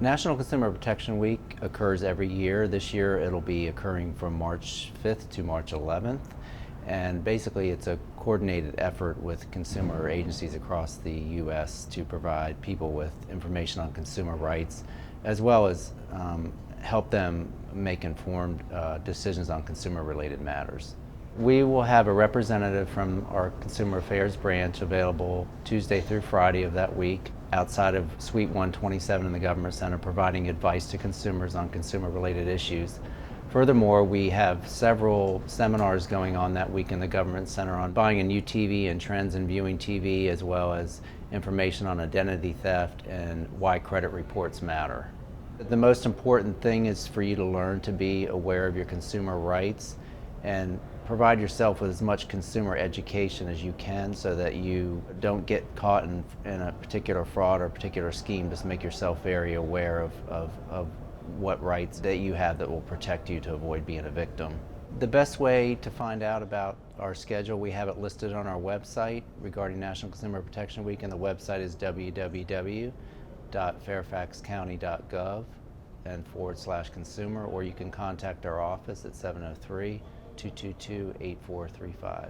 National Consumer Protection Week occurs every year. This year it'll be occurring from March 5th to March 11th. And basically it's a coordinated effort with consumer agencies across the U.S. to provide people with information on consumer rights, as well as help them make informed decisions on consumer-related matters. We will have a representative from our Consumer Affairs branch available Tuesday through Friday of that week outside of Suite 127 in the Government Center, providing advice to consumers on consumer-related issues. Furthermore, we have several seminars going on that week in the Government Center on buying a new TV and trends in viewing TV, as well as information on identity theft and why credit reports matter. The most important thing is for you to learn to be aware of your consumer rights and provide yourself with as much consumer education as you can so that you don't get caught in a particular fraud or a particular scheme. Just make yourself very aware of what rights that you have that will protect you to avoid being a victim. The best way to find out about our schedule, we have it listed on our website regarding National Consumer Protection Week, and the website is www.fairfaxcounty.gov and /consumer, or you can contact our office at 703-222-8435.